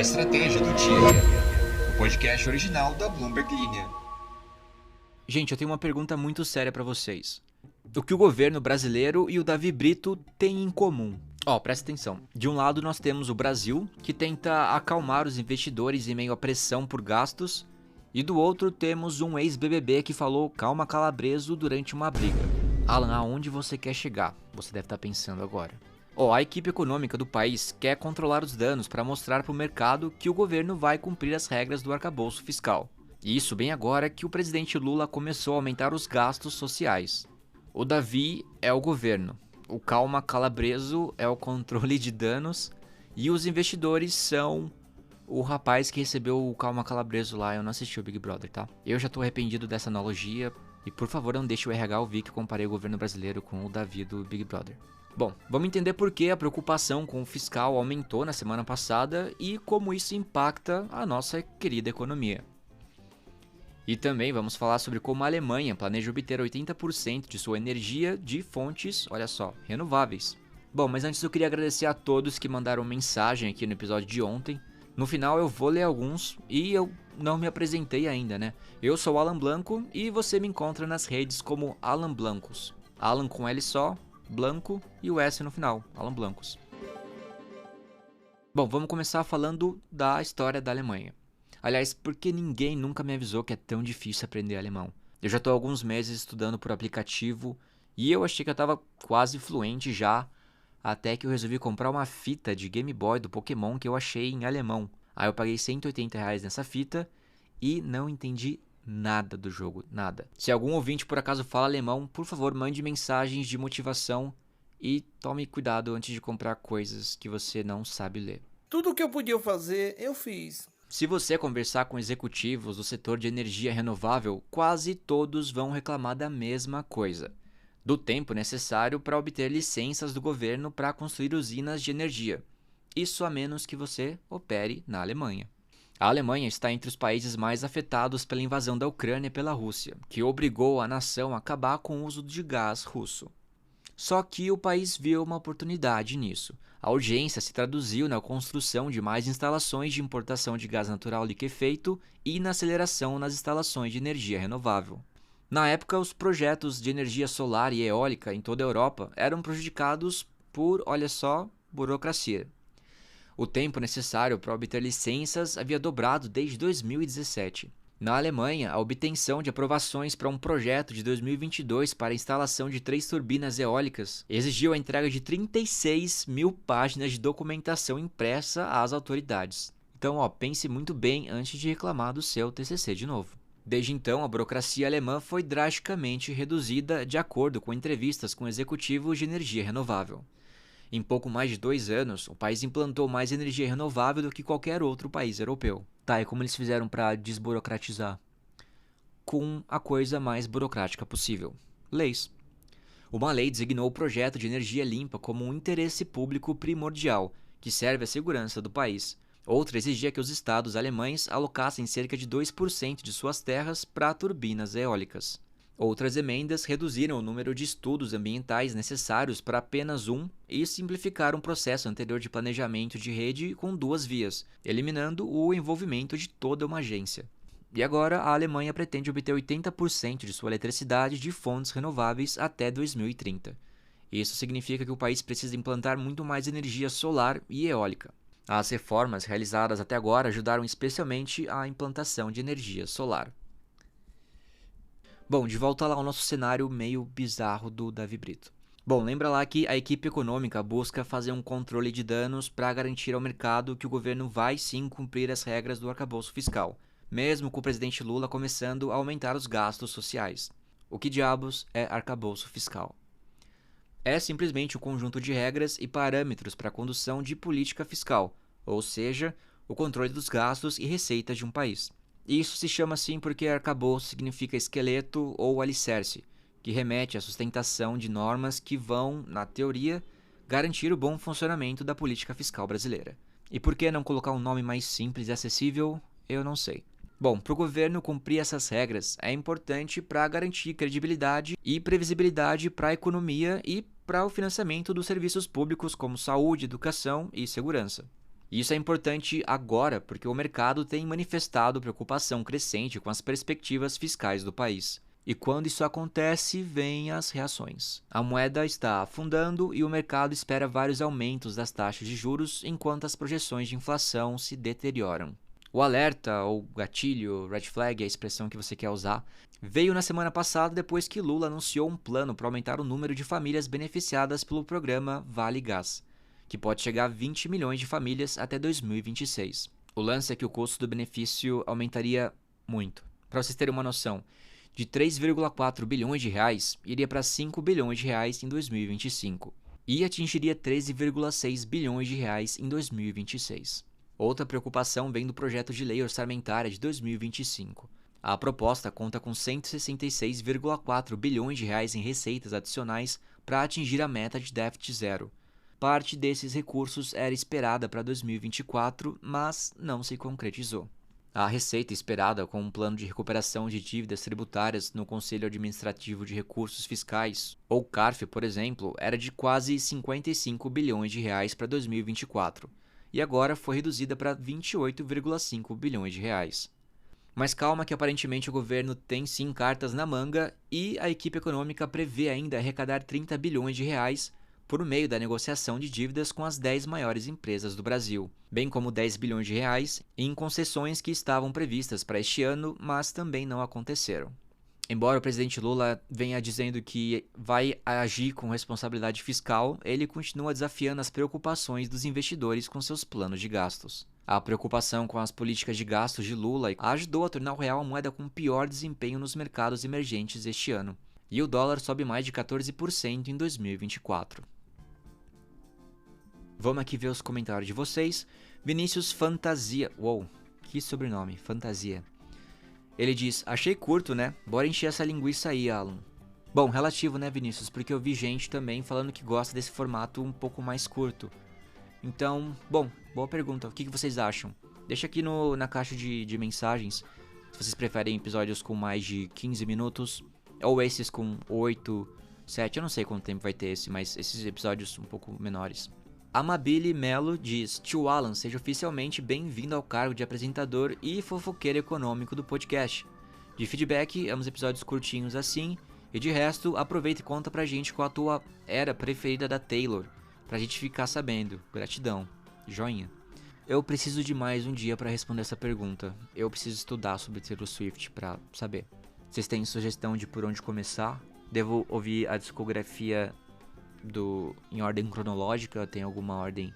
estratégia do dia. O podcast original da Bloomberg Linha. Gente, eu tenho uma pergunta muito séria pra vocês. O que o governo brasileiro e o Davi Brito têm em comum? Presta atenção. De um lado nós temos o Brasil, que tenta acalmar os investidores em meio à pressão por gastos, e do outro temos um ex-BBB que falou calma calabreso durante uma briga. Alan, aonde você quer chegar? Você deve estar pensando agora. A equipe econômica do país quer controlar os danos para mostrar para o mercado que o governo vai cumprir as regras do arcabouço fiscal. E isso bem agora que o presidente Lula começou a aumentar os gastos sociais. O Davi é o governo, o calma calabreso é o controle de danos e os investidores são o rapaz que recebeu o calma calabreso lá. Eu não assisti o Big Brother, tá? Eu já tô arrependido dessa analogia e por favor não deixe o RH ouvir que eu comparei o governo brasileiro com o Davi do Big Brother. Bom, vamos entender por que a preocupação com o fiscal aumentou na semana passada e como isso impacta a nossa querida economia. E também vamos falar sobre como a Alemanha planeja obter 80% de sua energia de fontes, olha só, renováveis. Bom, mas antes eu queria agradecer a todos que mandaram mensagem aqui no episódio de ontem. No final eu vou ler alguns e eu não me apresentei ainda, né? Eu sou o Alan Blanco e você me encontra nas redes como Alan Blancos. Alan com L só, Blanco e o S no final, Alan Blancos. Bom, vamos começar falando da história da Alemanha. Aliás, porque ninguém nunca me avisou que é tão difícil aprender alemão. Eu já estou há alguns meses estudando por aplicativo e eu achei que eu estava quase fluente já, até que eu resolvi comprar uma fita de Game Boy do Pokémon que eu achei em alemão. Aí eu paguei R$180 nessa fita e não entendi nada do jogo, nada. Se algum ouvinte por acaso fala alemão, por favor mande mensagens de motivação e tome cuidado antes de comprar coisas que você não sabe ler. Tudo o que eu podia fazer, eu fiz. Se você conversar com executivos do setor de energia renovável, quase todos vão reclamar da mesma coisa: do tempo necessário para obter licenças do governo para construir usinas de energia. Isso a menos que você opere na Alemanha. A Alemanha está entre os países mais afetados pela invasão da Ucrânia pela Rússia, que obrigou a nação a acabar com o uso de gás russo. Só que o país viu uma oportunidade nisso. A urgência se traduziu na construção de mais instalações de importação de gás natural liquefeito e na aceleração nas instalações de energia renovável. Na época, os projetos de energia solar e eólica em toda a Europa eram prejudicados por, olha só, burocracia. O tempo necessário para obter licenças havia dobrado desde 2017. Na Alemanha, a obtenção de aprovações para um projeto de 2022 para a instalação de 3 turbinas eólicas exigiu a entrega de 36 mil páginas de documentação impressa às autoridades. Então, pense muito bem antes de reclamar do seu TCC de novo. Desde então, a burocracia alemã foi drasticamente reduzida de acordo com entrevistas com executivos de energia renovável. Em pouco mais de 2 anos, o país implantou mais energia renovável do que qualquer outro país europeu. Tá, e como eles fizeram para desburocratizar? Com a coisa mais burocrática possível: leis. Uma lei designou o projeto de energia limpa como um interesse público primordial, que serve à segurança do país. Outra exigia que os estados alemães alocassem cerca de 2% de suas terras para turbinas eólicas. Outras emendas reduziram o número de estudos ambientais necessários para apenas um e simplificaram o processo anterior de planejamento de rede com 2 vias, eliminando o envolvimento de toda uma agência. E agora a Alemanha pretende obter 80% de sua eletricidade de fontes renováveis até 2030. Isso significa que o país precisa implantar muito mais energia solar e eólica. As reformas realizadas até agora ajudaram especialmente a implantação de energia solar. Bom, de volta lá ao nosso cenário meio bizarro do Davi Brito. Bom, lembra lá que a equipe econômica busca fazer um controle de danos para garantir ao mercado que o governo vai sim cumprir as regras do arcabouço fiscal, mesmo com o presidente Lula começando a aumentar os gastos sociais. O que diabos é arcabouço fiscal? É simplesmente um conjunto de regras e parâmetros para a condução de política fiscal, ou seja, o controle dos gastos e receitas de um país. Isso se chama assim porque arcabouço significa esqueleto ou alicerce, que remete à sustentação de normas que vão, na teoria, garantir o bom funcionamento da política fiscal brasileira. E por que não colocar um nome mais simples e acessível? Eu não sei. Bom, para o governo cumprir essas regras é importante para garantir credibilidade e previsibilidade para a economia e para o financiamento dos serviços públicos como saúde, educação e segurança. E isso é importante agora porque o mercado tem manifestado preocupação crescente com as perspectivas fiscais do país. E quando isso acontece, vêm as reações. A moeda está afundando e o mercado espera vários aumentos das taxas de juros enquanto as projeções de inflação se deterioram. O alerta, ou gatilho, red flag, é a expressão que você quer usar, veio na semana passada depois que Lula anunciou um plano para aumentar o número de famílias beneficiadas pelo programa Vale Gás, que pode chegar a 20 milhões de famílias até 2026. O lance é que o custo do benefício aumentaria muito. Para vocês terem uma noção, de 3,4 bilhões de reais iria para 5 bilhões de reais em 2025 e atingiria 13,6 bilhões de reais em 2026. Outra preocupação vem do projeto de lei orçamentária de 2025. A proposta conta com 166,4 bilhões de reais em receitas adicionais para atingir a meta de déficit zero. Parte desses recursos era esperada para 2024, mas não se concretizou. A receita esperada com um plano de recuperação de dívidas tributárias no Conselho Administrativo de Recursos Fiscais, ou CARF, por exemplo, era de quase 55 bilhões de reais para 2024. E agora foi reduzida para 28,5 bilhões de reais. Mas calma que aparentemente o governo tem sim cartas na manga e a equipe econômica prevê ainda arrecadar 30 bilhões de reais por meio da negociação de dívidas com as 10 maiores empresas do Brasil, bem como 10 bilhões de reais em concessões que estavam previstas para este ano, mas também não aconteceram. Embora o presidente Lula venha dizendo que vai agir com responsabilidade fiscal, ele continua desafiando as preocupações dos investidores com seus planos de gastos. A preocupação com as políticas de gastos de Lula ajudou a tornar o real a moeda com pior desempenho nos mercados emergentes este ano, e o dólar sobe mais de 14% em 2024. Vamos aqui ver os comentários de vocês. Vinícius Fantasia. Uou, que sobrenome, Fantasia. Ele diz, achei curto, né? Bora encher essa linguiça aí, Alan. Bom, relativo, né, Vinícius? Porque eu vi gente também falando que gosta desse formato um pouco mais curto. Então, bom, boa pergunta. O que vocês acham? Deixa aqui na caixa de mensagens se vocês preferem episódios com mais de 15 minutos ou esses com 8, 7. Eu não sei quanto tempo vai ter mas esses episódios um pouco menores. Amabile Melo diz, tio Alan, seja oficialmente bem-vindo ao cargo de apresentador e fofoqueiro econômico do podcast. De feedback, amo os episódios curtinhos assim, e de resto, aproveita e conta pra gente qual a tua era preferida da Taylor, pra gente ficar sabendo. Gratidão. Joinha. Eu preciso de mais um dia pra responder essa pergunta. Eu preciso estudar sobre Taylor Swift pra saber. Vocês têm sugestão de por onde começar? Devo ouvir a discografia em ordem cronológica? Tem alguma ordem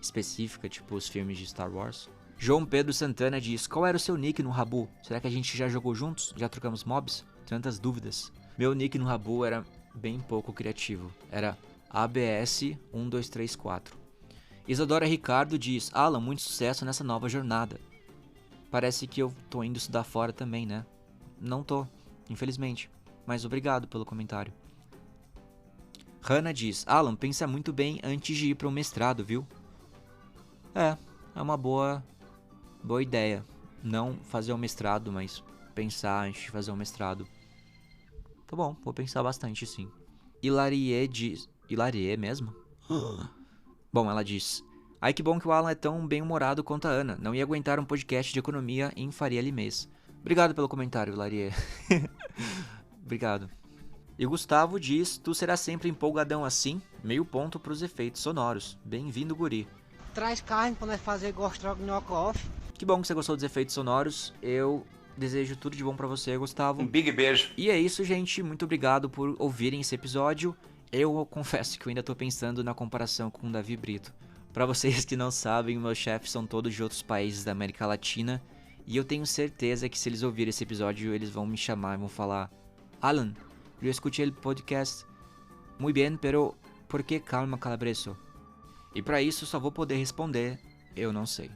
específica, tipo os filmes de Star Wars? João Pedro Santana diz, qual era o seu nick no Rabu? Será que a gente já jogou juntos? Já trocamos mobs? Tantas dúvidas. Meu nick no Rabu era bem pouco criativo. Era ABS1234. Isadora Ricardo diz, Alan, muito sucesso nessa nova jornada. Parece que eu tô indo estudar fora também, né? Não tô, infelizmente. Mas obrigado pelo comentário. Hannah diz, Alan, pensa muito bem antes de ir para o mestrado, viu? É uma boa ideia. Não fazer um mestrado, mas pensar antes de fazer um mestrado. Tá bom, vou pensar bastante sim. Hilarie diz... Hilarie mesmo? Bom, ela diz, ai que bom que o Alan é tão bem-humorado quanto a Ana. Não ia aguentar um podcast de economia em Faria Limês. Obrigado pelo comentário, Hilarie. Obrigado. E Gustavo diz, tu será sempre empolgadão assim? Meio ponto pros efeitos sonoros. Bem-vindo, guri. Traz carne pra nós fazer Gostrognok-off. Que bom que você gostou dos efeitos sonoros. Eu desejo tudo de bom pra você, Gustavo. Um big beijo. E é isso, gente. Muito obrigado por ouvirem esse episódio. Eu confesso que eu ainda tô pensando na comparação com o Davi Brito. Pra vocês que não sabem, meus chefes são todos de outros países da América Latina. E eu tenho certeza que se eles ouvirem esse episódio, eles vão me chamar e vão falar, Alan, eu escutei o podcast muy bien, pero ¿por qué calma calabreso? E para isso só vou poder responder, eu não sei.